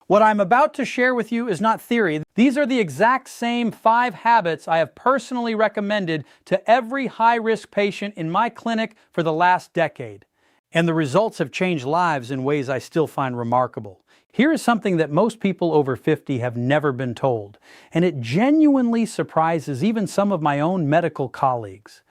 What I'm about to share with you is not theory. These are the exact same 5 habits I have personally recommended to every high-risk patient in my clinic for the last decade. And the results have changed lives in ways I still find remarkable. Here is something that most people over 50 have never been told, and it genuinely surprises even some of my own medical colleagues.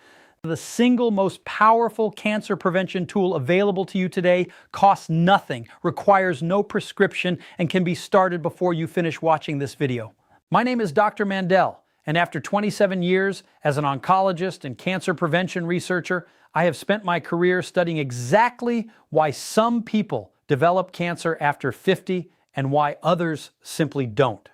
The single most powerful cancer prevention tool available to you today costs nothing, requires no prescription, and can be started before you finish watching this video. My name is Dr. Mandell, and after 27 years as an oncologist and cancer prevention researcher, I have spent my career studying exactly why some people develop cancer after 50 and why others simply don't.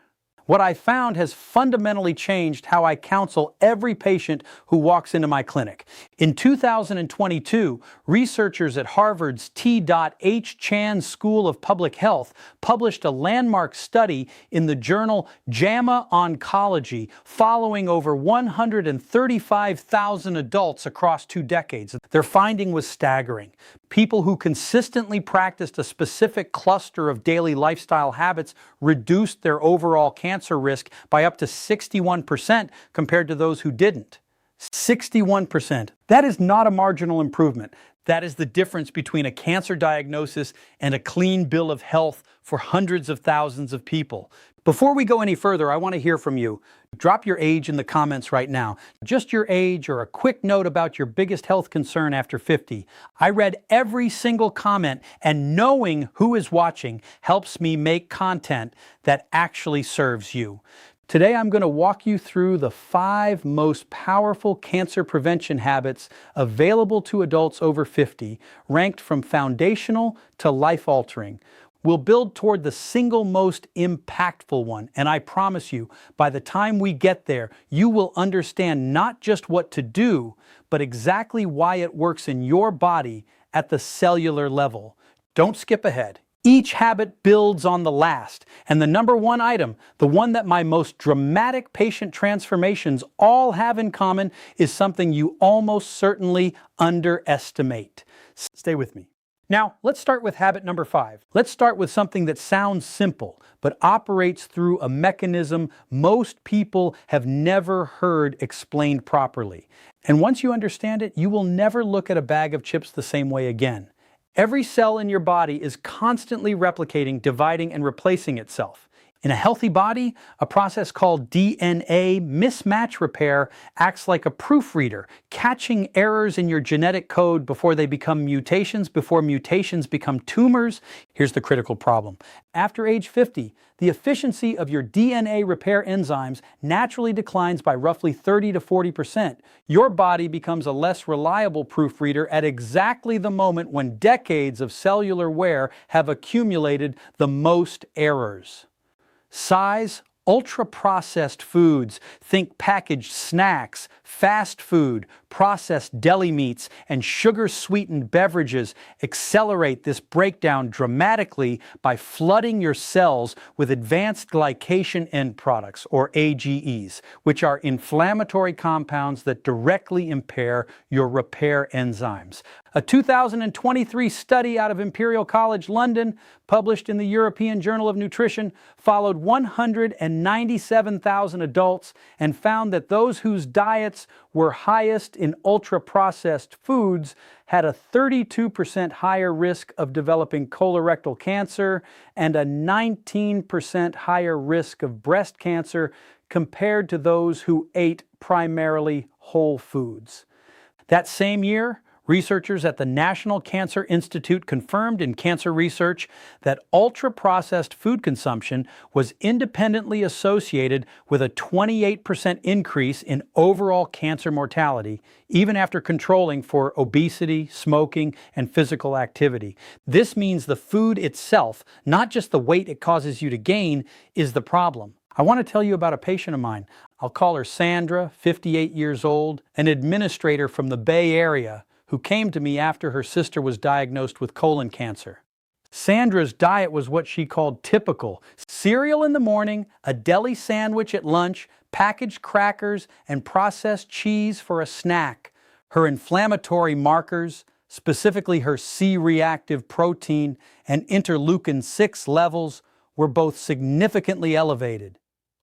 What I found has fundamentally changed how I counsel every patient who walks into my clinic. In 2022, researchers at Harvard's T.H. Chan School of Public Health published a landmark study in the journal JAMA Oncology following over 135,000 adults across 2 decades. Their finding was staggering. People who consistently practiced a specific cluster of daily lifestyle habits reduced their overall cancer risk by up to 61% compared to those who didn't. 61%. That is not a marginal improvement. That is the difference between a cancer diagnosis and a clean bill of health for hundreds of thousands of people. Before we go any further, I want to hear from you. Drop your age in the comments right now. Just your age or a quick note about your biggest health concern after 50. I read every single comment, and knowing who is watching helps me make content that actually serves you. Today I'm going to walk you through the 5 most powerful cancer prevention habits available to adults over 50, ranked from foundational to life-altering. We'll build toward the single most impactful one, and I promise you, by the time we get there, you will understand not just what to do, but exactly why it works in your body at the cellular level. Don't skip ahead. Each habit builds on the last, and the number 1 item, the one that my most dramatic patient transformations all have in common, is something you almost certainly underestimate. Stay with me. Now, let's start with habit number 5. Let's start with something that sounds simple, but operates through a mechanism most people have never heard explained properly. And once you understand it, you will never look at a bag of chips the same way again. Every cell in your body is constantly replicating, dividing, and replacing itself. In a healthy body, a process called DNA mismatch repair acts like a proofreader, catching errors in your genetic code before they become mutations, before mutations become tumors. Here's the critical problem. After age 50, the efficiency of your DNA repair enzymes naturally declines by roughly 30 to 40%. Your body becomes a less reliable proofreader at exactly the moment when decades of cellular wear have accumulated the most errors. Size, ultra-processed foods, think packaged snacks, fast food, processed deli meats, and sugar-sweetened beverages accelerate this breakdown dramatically by flooding your cells with advanced glycation end products, or AGEs, which are inflammatory compounds that directly impair your repair enzymes. A 2023 study out of Imperial College London, published in the European Journal of Nutrition, followed 197,000 adults and found that those whose diets were highest in ultra-processed foods had a 32% higher risk of developing colorectal cancer and a 19% higher risk of breast cancer compared to those who ate primarily whole foods. That same year, researchers at the National Cancer Institute confirmed in Cancer Research that ultra-processed food consumption was independently associated with a 28% increase in overall cancer mortality, even after controlling for obesity, smoking, and physical activity. This means the food itself, not just the weight it causes you to gain, is the problem. I want to tell you about a patient of mine. I'll call her Sandra, 58 years old, an administrator from the Bay Area, who came to me after her sister was diagnosed with colon cancer. Sandra's diet was what she called typical: cereal in the morning, a deli sandwich at lunch, packaged crackers, and processed cheese for a snack. Her inflammatory markers, specifically her C-reactive protein and interleukin-6 levels, were both significantly elevated.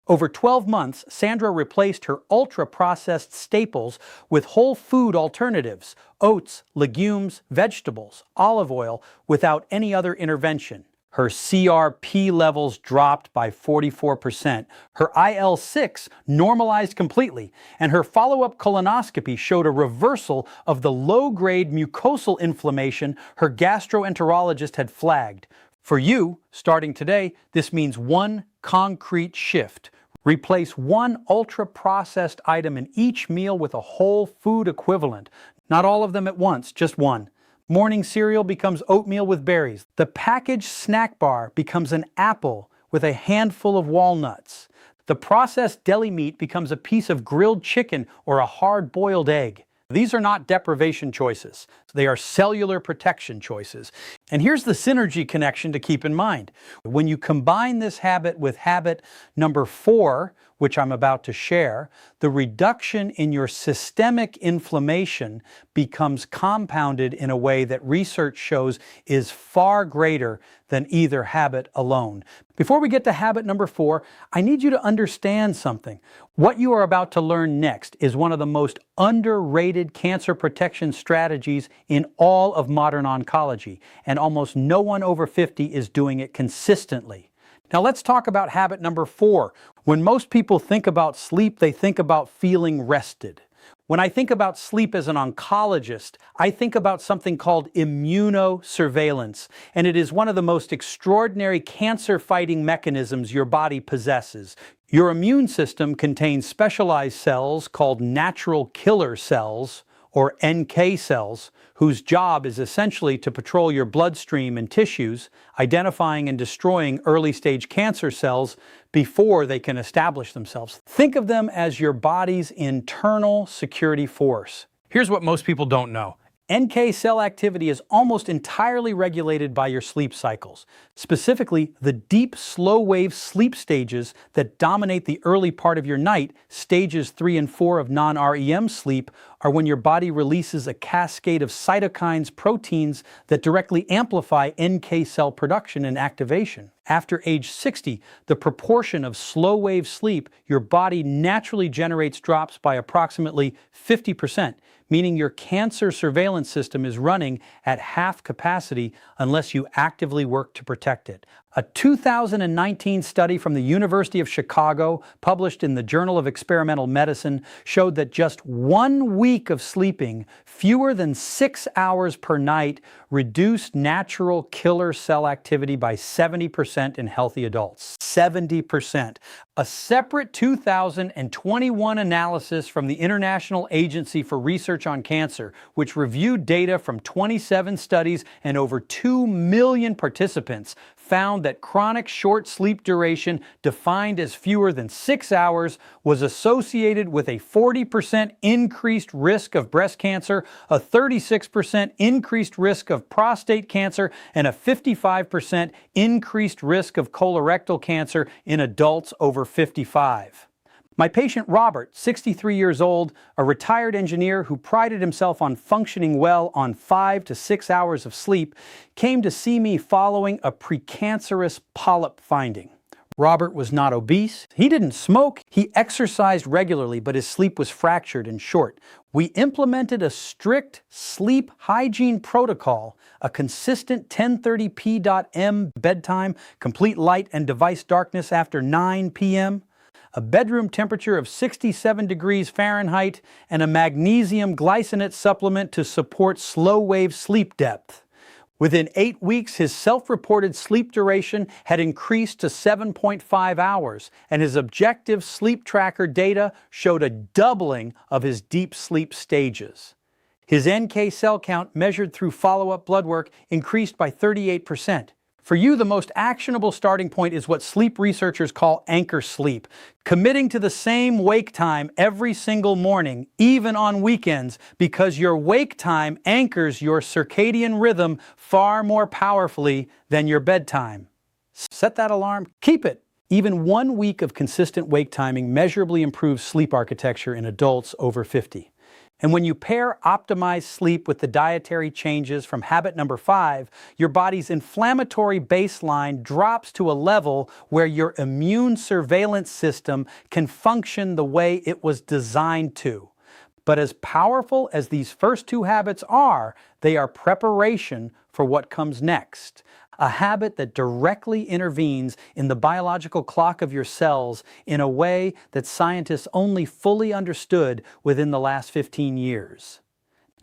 Over 12 months, Sandra replaced her ultra-processed staples with whole food alternatives, oats, legumes, vegetables, olive oil, without any other intervention. Her CRP levels dropped by 44%. Her IL-6 normalized completely, and her follow-up colonoscopy showed a reversal of the low-grade mucosal inflammation her gastroenterologist had flagged. For you, starting today, this means one concrete shift. Replace one ultra-processed item in each meal with a whole food equivalent. Not all of them at once, just one. Morning cereal becomes oatmeal with berries. The packaged snack bar becomes an apple with a handful of walnuts. The processed deli meat becomes a piece of grilled chicken or a hard-boiled egg. These are not deprivation choices. They are cellular protection choices. And here's the synergy connection to keep in mind. When you combine this habit with habit number 4, which I'm about to share, the reduction in your systemic inflammation becomes compounded in a way that research shows is far greater than either habit alone. Before we get to habit number 4, I need you to understand something. What you are about to learn next is one of the most underrated cancer protection strategies in all of modern oncology, and almost no one over 50 is doing it consistently. Now let's talk about habit number 4. When most people think about sleep, they think about feeling rested. When I think about sleep as an oncologist, I think about something called immunosurveillance, and it is one of the most extraordinary cancer-fighting mechanisms your body possesses. Your immune system contains specialized cells called natural killer cells, or NK cells, whose job is essentially to patrol your bloodstream and tissues, identifying and destroying early-stage cancer cells before they can establish themselves. Think of them as your body's internal security force. Here's what most people don't know. NK cell activity is almost entirely regulated by your sleep cycles. Specifically, the deep, slow-wave sleep stages that dominate the early part of your night, stages 3 and 4 of non-REM sleep, are when your body releases a cascade of cytokines, proteins that directly amplify NK cell production and activation. After age 60, the proportion of slow-wave sleep your body naturally generates drops by approximately 50%, meaning your cancer surveillance system is running at half capacity unless you actively work to protect it. A 2019 study from the University of Chicago, published in the Journal of Experimental Medicine, showed that just 1 week of sleeping, fewer than 6 hours per night, reduced natural killer cell activity by 70% in healthy adults. 70%. A separate 2021 analysis from the International Agency for Research on Cancer, which reviewed data from 27 studies and over 2 million participants, found that chronic short sleep duration, defined as fewer than 6 hours, was associated with a 40% increased risk of breast cancer, a 36% increased risk of prostate cancer, and a 55% increased risk of colorectal cancer in adults over 55. My patient Robert, 63 years old, a retired engineer who prided himself on functioning well on 5 to 6 hours of sleep, came to see me following a precancerous polyp finding. Robert was not obese, he didn't smoke, he exercised regularly, but his sleep was fractured and short. We implemented a strict sleep hygiene protocol, a consistent 10:30 p.m. bedtime, complete light and device darkness after 9 p.m., a bedroom temperature of 67 degrees Fahrenheit, and a magnesium glycinate supplement to support slow-wave sleep depth. Within 8 weeks, his self-reported sleep duration had increased to 7.5 hours, and his objective sleep tracker data showed a doubling of his deep sleep stages. His NK cell count, measured through follow-up blood work, increased by 38%. For you, the most actionable starting point is what sleep researchers call anchor sleep, committing to the same wake time every single morning, even on weekends, because your wake time anchors your circadian rhythm far more powerfully than your bedtime. Set that alarm, keep it. Even 1 week of consistent wake timing measurably improves sleep architecture in adults over 50. And when you pair optimized sleep with the dietary changes from habit number 5, your body's inflammatory baseline drops to a level where your immune surveillance system can function the way it was designed to. But as powerful as these first 2 habits are, they are preparation for what comes next. A habit that directly intervenes in the biological clock of your cells in a way that scientists only fully understood within the last 15 years.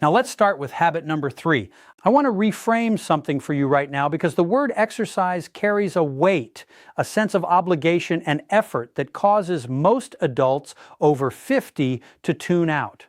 Now let's start with habit number 3. I want to reframe something for you right now because the word exercise carries a weight, a sense of obligation and effort that causes most adults over 50 to tune out.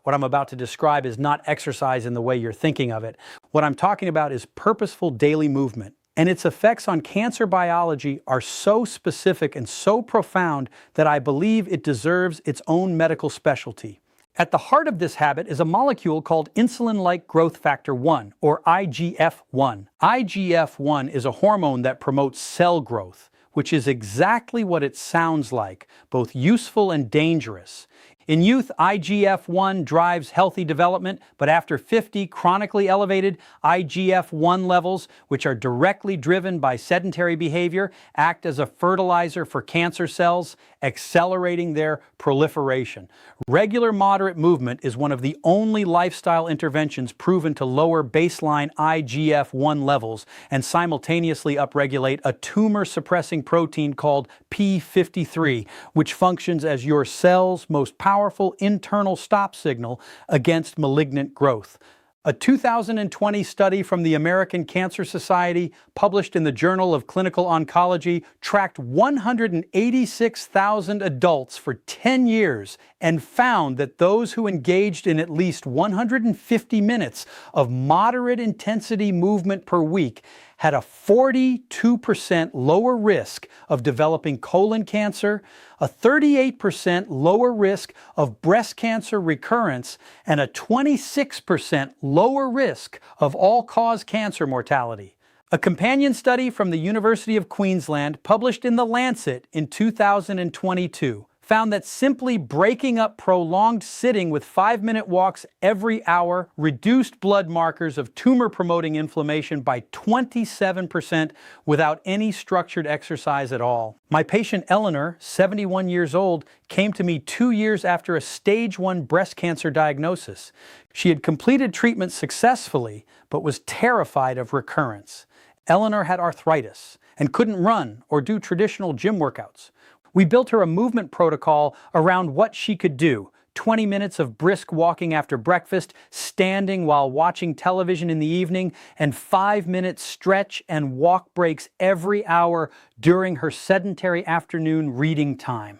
What I'm about to describe is not exercise in the way you're thinking of it. What I'm talking about is purposeful daily movement. And its effects on cancer biology are so specific and so profound that I believe it deserves its own medical specialty. At the heart of this habit is a molecule called insulin-like growth factor 1, or IGF-1. IGF-1 is a hormone that promotes cell growth, which is exactly what it sounds like, both useful and dangerous. In youth, IGF-1 drives healthy development, but after 50, chronically elevated IGF-1 levels, which are directly driven by sedentary behavior, act as a fertilizer for cancer cells, accelerating their proliferation. Regular moderate movement is one of the only lifestyle interventions proven to lower baseline IGF-1 levels and simultaneously upregulate a tumor-suppressing protein called p53, which functions as your cell's most powerful internal stop signal against malignant growth. A 2020 study from the American Cancer Society, published in the Journal of Clinical Oncology, tracked 186,000 adults for 10 years and found that those who engaged in at least 150 minutes of moderate intensity movement per week had a 42% lower risk of developing colon cancer, a 38% lower risk of breast cancer recurrence, and a 26% lower risk of all-cause cancer mortality. A companion study from the University of Queensland, published in The Lancet in 2022, found that simply breaking up prolonged sitting with 5-minute walks every hour reduced blood markers of tumor-promoting inflammation by 27% without any structured exercise at all. My patient Eleanor, 71 years old, came to me 2 years after a stage 1 breast cancer diagnosis. She had completed treatment successfully, but was terrified of recurrence. Eleanor had arthritis and couldn't run or do traditional gym workouts. We built her a movement protocol around what she could do. 20 minutes of brisk walking after breakfast, standing while watching television in the evening, and 5-minute stretch and walk breaks every hour during her sedentary afternoon reading time.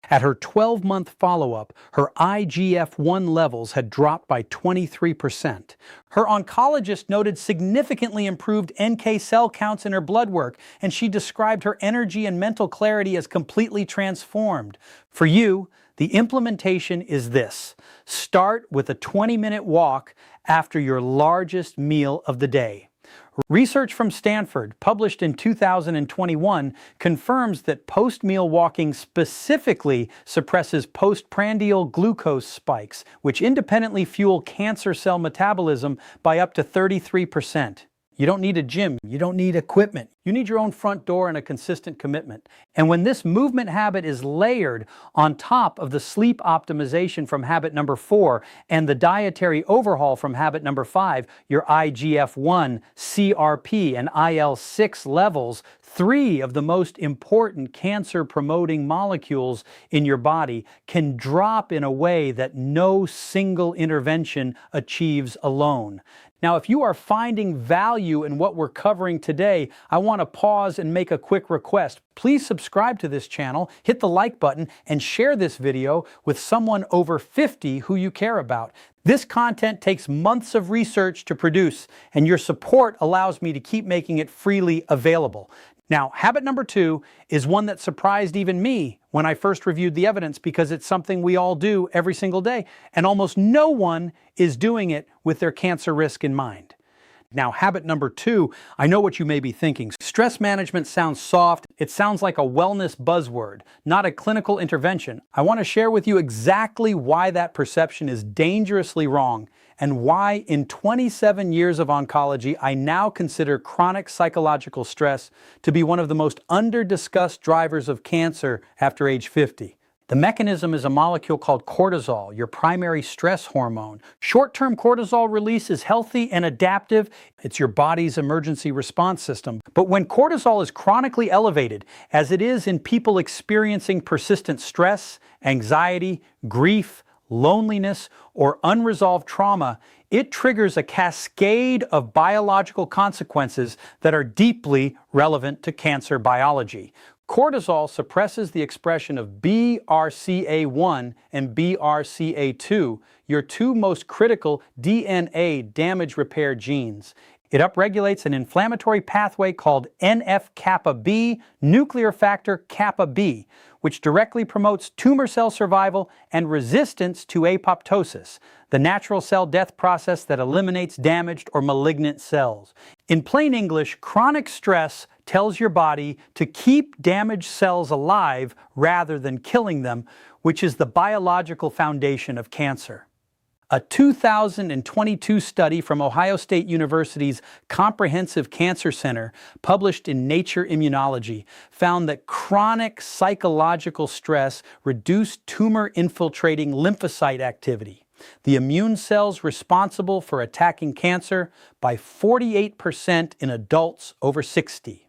At her 12-month follow-up, her IGF-1 levels had dropped by 23%. Her oncologist noted significantly improved NK cell counts in her blood work, and she described her energy and mental clarity as completely transformed. For you, the implementation is this: start with a 20-minute walk after your largest meal of the day. Research from Stanford, published in 2021, confirms that post-meal walking specifically suppresses postprandial glucose spikes, which independently fuel cancer cell metabolism by up to 33%. You don't need a gym, you don't need equipment. You need your own front door and a consistent commitment. And when this movement habit is layered on top of the sleep optimization from habit number 4 and the dietary overhaul from habit number 5, your IGF-1, CRP, and IL-6 levels, 3 of the most important cancer-promoting molecules in your body, can drop in a way that no single intervention achieves alone. Now, if you are finding value in what we're covering today, I want to pause and make a quick request. Please subscribe to this channel, hit the like button, and share this video with someone over 50 who you care about. This content takes months of research to produce, and your support allows me to keep making it freely available. Now, habit number 2 is one that surprised even me when I first reviewed the evidence, because it's something we all do every single day, and almost no one is doing it with their cancer risk in mind. Now, habit number 2, I know what you may be thinking. Stress management sounds soft. It sounds like a wellness buzzword, not a clinical intervention. I want to share with you exactly why that perception is dangerously wrong and why in 27 years of oncology, I now consider chronic psychological stress to be one of the most under-discussed drivers of cancer after age 50. The mechanism is a molecule called cortisol, your primary stress hormone. Short-term cortisol release is healthy and adaptive. It's your body's emergency response system. But when cortisol is chronically elevated, as it is in people experiencing persistent stress, anxiety, grief, loneliness, or unresolved trauma, it triggers a cascade of biological consequences that are deeply relevant to cancer biology. Cortisol suppresses the expression of BRCA1 and BRCA2, your two most critical DNA damage repair genes. It upregulates an inflammatory pathway called NF-kappa B, nuclear factor kappa B, which directly promotes tumor cell survival and resistance to apoptosis, the natural cell death process that eliminates damaged or malignant cells. In plain English, chronic stress tells your body to keep damaged cells alive rather than killing them, which is the biological foundation of cancer. A 2022 study from Ohio State University's Comprehensive Cancer Center, published in Nature Immunology, found that chronic psychological stress reduced tumor-infiltrating lymphocyte activity, the immune cells responsible for attacking cancer, by 48% in adults over 60.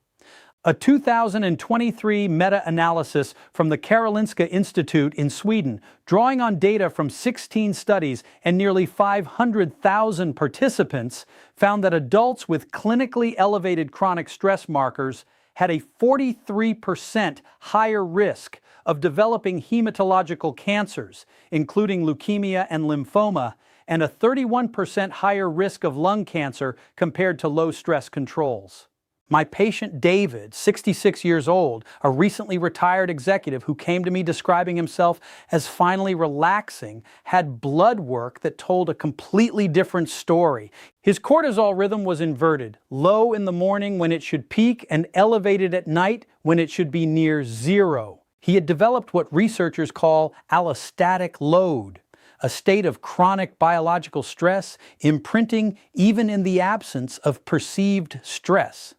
A 2023 meta-analysis from the Karolinska Institute in Sweden, drawing on data from 16 studies and nearly 500,000 participants, found that adults with clinically elevated chronic stress markers had a 43% higher risk of developing hematological cancers, including leukemia and lymphoma, and a 31% higher risk of lung cancer compared to low-stress controls. My patient David, 66 years old, a recently retired executive who came to me describing himself as finally relaxing, had blood work that told a completely different story. His cortisol rhythm was inverted, low in the morning when it should peak and elevated at night when it should be near zero. He had developed what researchers call allostatic load, a state of chronic biological stress imprinting even in the absence of perceived stress.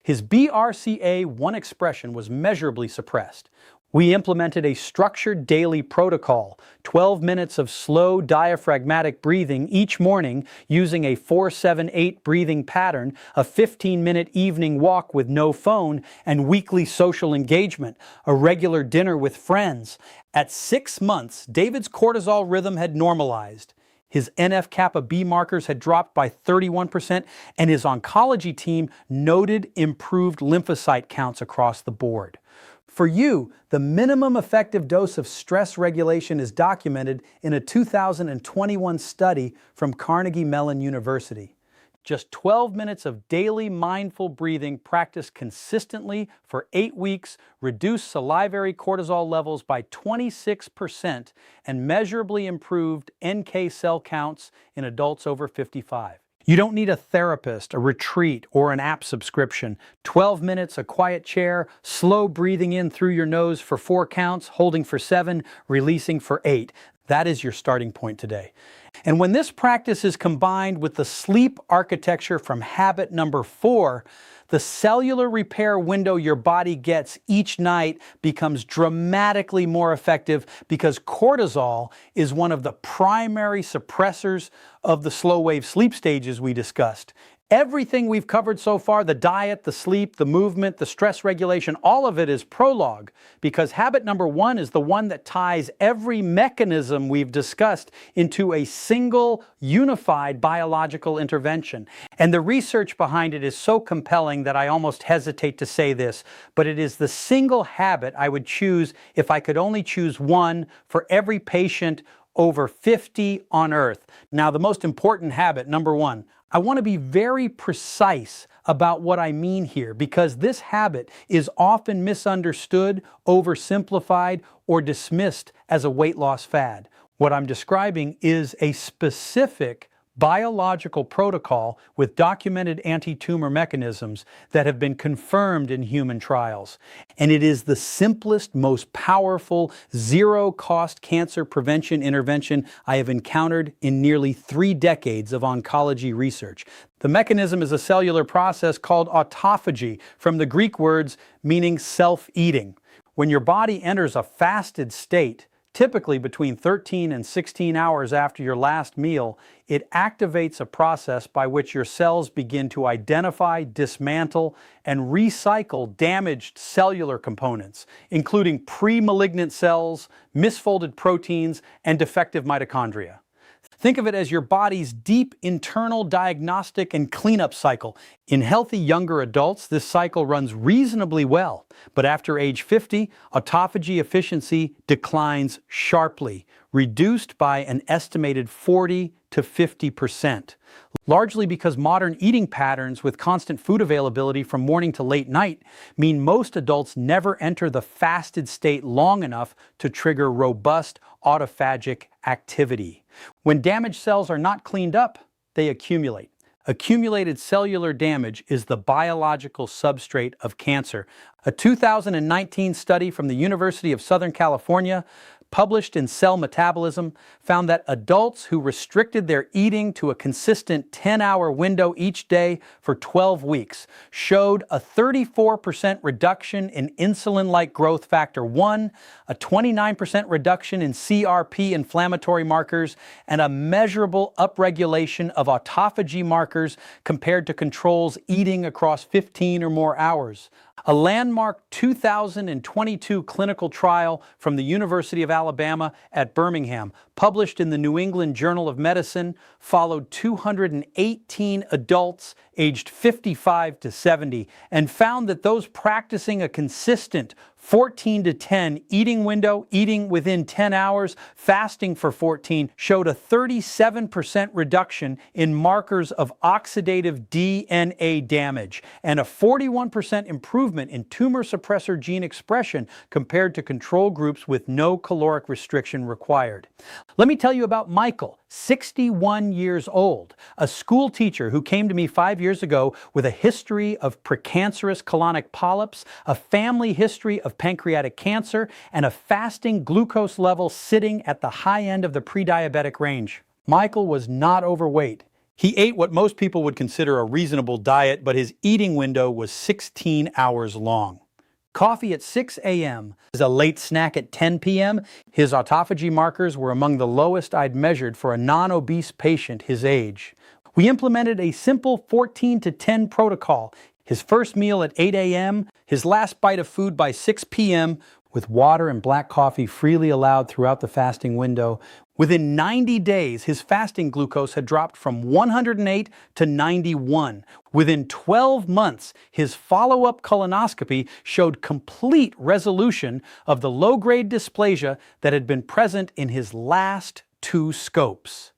His BRCA1 expression was measurably suppressed. We implemented a structured daily protocol, 12 minutes of slow diaphragmatic breathing each morning using a 4-7-8 breathing pattern, a 15-minute evening walk with no phone, and weekly social engagement, a regular dinner with friends. At 6 months, David's cortisol rhythm had normalized. His NF-kappa B markers had dropped by 31%, and his oncology team noted improved lymphocyte counts across the board. For you, the minimum effective dose of stress regulation is documented in a 2021 study from Carnegie Mellon University. Just 12 minutes of daily mindful breathing practiced consistently for 8 weeks reduced salivary cortisol levels by 26% and measurably improved NK cell counts in adults over 55. You don't need a therapist, a retreat, or an app subscription. 12 minutes, a quiet chair, slow breathing in through your nose for 4 counts, holding for 7, releasing for 8. That is your starting point today. And when this practice is combined with the sleep architecture from habit number 4, the cellular repair window your body gets each night becomes dramatically more effective because cortisol is one of the primary suppressors of the slow-wave sleep stages we discussed. Everything we've covered so far, the diet, the sleep, the movement, the stress regulation, all of it is prologue, because habit number 1 is the one that ties every mechanism we've discussed into a single, unified biological intervention. And the research behind it is so compelling that I almost hesitate to say this, but it is the single habit I would choose if I could only choose one for every patient over 50 on Earth. Now, the most important habit, number 1, I want to be very precise about what I mean here because this habit is often misunderstood, oversimplified, or dismissed as a weight loss fad. What I'm describing is a specific biological protocol with documented anti-tumor mechanisms that have been confirmed in human trials. And it is the simplest, most powerful, zero-cost cancer prevention intervention I have encountered in nearly 3 decades of oncology research. The mechanism is a cellular process called autophagy, from the Greek words meaning self-eating. When your body enters a fasted state, typically between 13 and 16 hours after your last meal, it activates a process by which your cells begin to identify, dismantle, and recycle damaged cellular components, including pre-malignant cells, misfolded proteins, and defective mitochondria. Think of it as your body's deep internal diagnostic and cleanup cycle. In healthy younger adults, this cycle runs reasonably well, but after age 50, autophagy efficiency declines sharply, reduced by an estimated 40 to 50%. Largely because modern eating patterns with constant food availability from morning to late night mean most adults never enter the fasted state long enough to trigger robust autophagic activity. When damaged cells are not cleaned up, they accumulate. Accumulated cellular damage is the biological substrate of cancer. A 2019 study from the University of Southern California, published in Cell Metabolism, found that adults who restricted their eating to a consistent 10-hour window each day for 12 weeks showed a 34% reduction in insulin-like growth factor 1, a 29% reduction in CRP inflammatory markers, and a measurable upregulation of autophagy markers compared to controls eating across 15 or more hours. A landmark 2022 clinical trial from the University of Alabama at Birmingham, published in the New England Journal of Medicine, followed 218 adults aged 55 to 70 and found that those practicing a consistent 14 to 10 eating window, eating within 10 hours, fasting for 14, showed a 37% reduction in markers of oxidative DNA damage and a 41% improvement in tumor suppressor gene expression compared to control groups with no caloric restriction required. Let me tell you about Michael, 61 years old, a school teacher who came to me 5 years ago with a history of precancerous colonic polyps, a family history of pancreatic cancer, and a fasting glucose level sitting at the high end of the pre-diabetic range. Michael was not overweight. He ate what most people would consider a reasonable diet, but his eating window was 16 hours long. Coffee at 6 a.m. is a late snack at 10 p.m. His autophagy markers were among the lowest I'd measured for a non-obese patient his age. We implemented a simple 14 to 10 protocol. His first meal at 8 a.m., his last bite of food by 6 p.m., with water and black coffee freely allowed throughout the fasting window. Within 90 days, his fasting glucose had dropped from 108 to 91. Within 12 months, his follow-up colonoscopy showed complete resolution of the low-grade dysplasia that had been present in his last 2 scopes.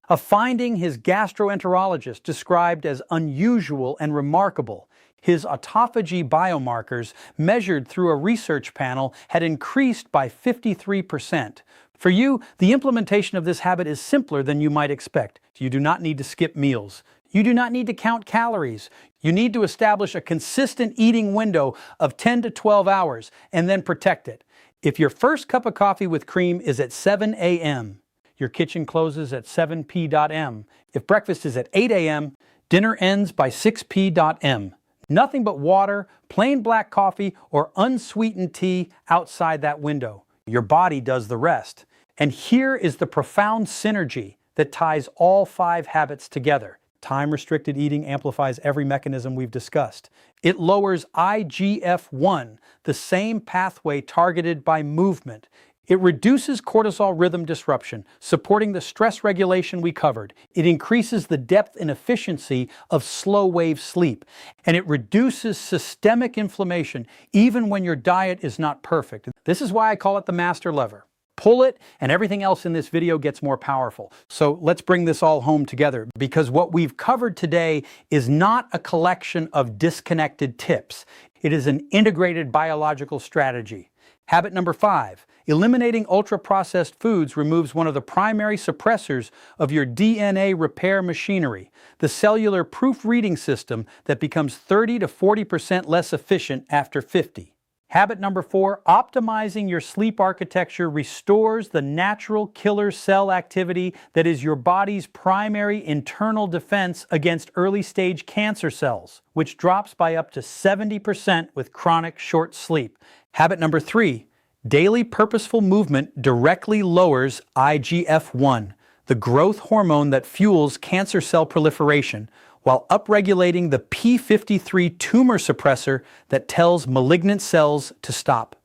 A finding his gastroenterologist described as unusual and remarkable. His autophagy biomarkers, measured through a research panel, had increased by 53%. For you, the implementation of this habit is simpler than you might expect. You do not need to skip meals. You do not need to count calories. You need to establish a consistent eating window of 10 to 12 hours and then protect it. If your first cup of coffee with cream is at 7 a.m., your kitchen closes at 7 p.m. If breakfast is at 8 a.m., dinner ends by 6 p.m. Nothing but water, plain black coffee, or unsweetened tea outside that window. Your body does the rest. And here is the profound synergy that ties all 5 habits together. Time-restricted eating amplifies every mechanism we've discussed. It lowers IGF-1, the same pathway targeted by movement. It reduces cortisol rhythm disruption, supporting the stress regulation we covered. It increases the depth and efficiency of slow-wave sleep. And it reduces systemic inflammation, even when your diet is not perfect. This is why I call it the master lever. Pull it, and everything else in this video gets more powerful. So let's bring this all home together, because what we've covered today is not a collection of disconnected tips. It is an integrated biological strategy. Habit number 5. Eliminating ultra-processed foods removes one of the primary suppressors of your DNA repair machinery, the cellular proofreading system that becomes 30 to 40% less efficient after 50. Habit number 4, optimizing your sleep architecture restores the natural killer cell activity that is your body's primary internal defense against early-stage cancer cells, which drops by up to 70% with chronic short sleep. Habit number 3, daily purposeful movement directly lowers IGF-1, the growth hormone that fuels cancer cell proliferation, while upregulating the p53 tumor suppressor that tells malignant cells to stop.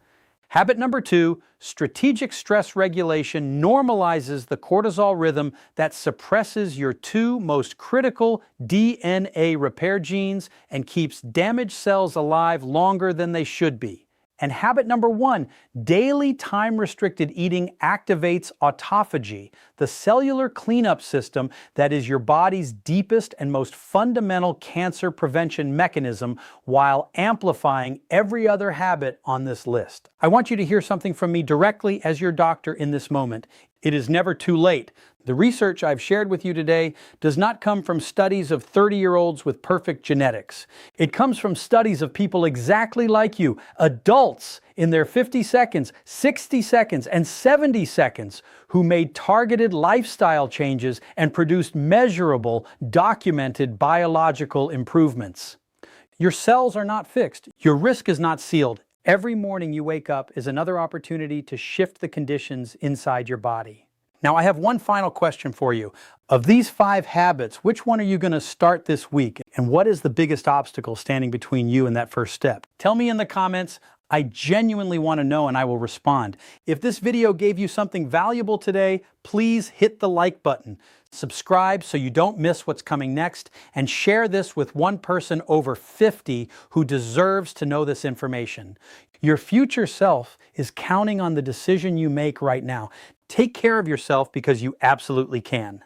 Habit number 2, strategic stress regulation normalizes the cortisol rhythm that suppresses your 2 most critical DNA repair genes and keeps damaged cells alive longer than they should be. And habit number 1, daily time-restricted eating activates autophagy, the cellular cleanup system that is your body's deepest and most fundamental cancer prevention mechanism, while amplifying every other habit on this list. I want you to hear something from me directly as your doctor in this moment. It is never too late. The research I've shared with you today does not come from studies of 30-year-olds with perfect genetics. It comes from studies of people exactly like you, adults in their 50 seconds, 60 seconds, and 70 seconds, who made targeted lifestyle changes and produced measurable, documented biological improvements. Your cells are not fixed. Your risk is not sealed. Every morning you wake up is another opportunity to shift the conditions inside your body. Now, I have one final question for you. Of these 5 habits, which one are you going to start this week? And what is the biggest obstacle standing between you and that first step? Tell me in the comments. I genuinely want to know, and I will respond. If this video gave you something valuable today, please hit the like button. Subscribe so you don't miss what's coming next, and share this with one person over 50 who deserves to know this information. Your future self is counting on the decision you make right now. Take care of yourself because you absolutely can.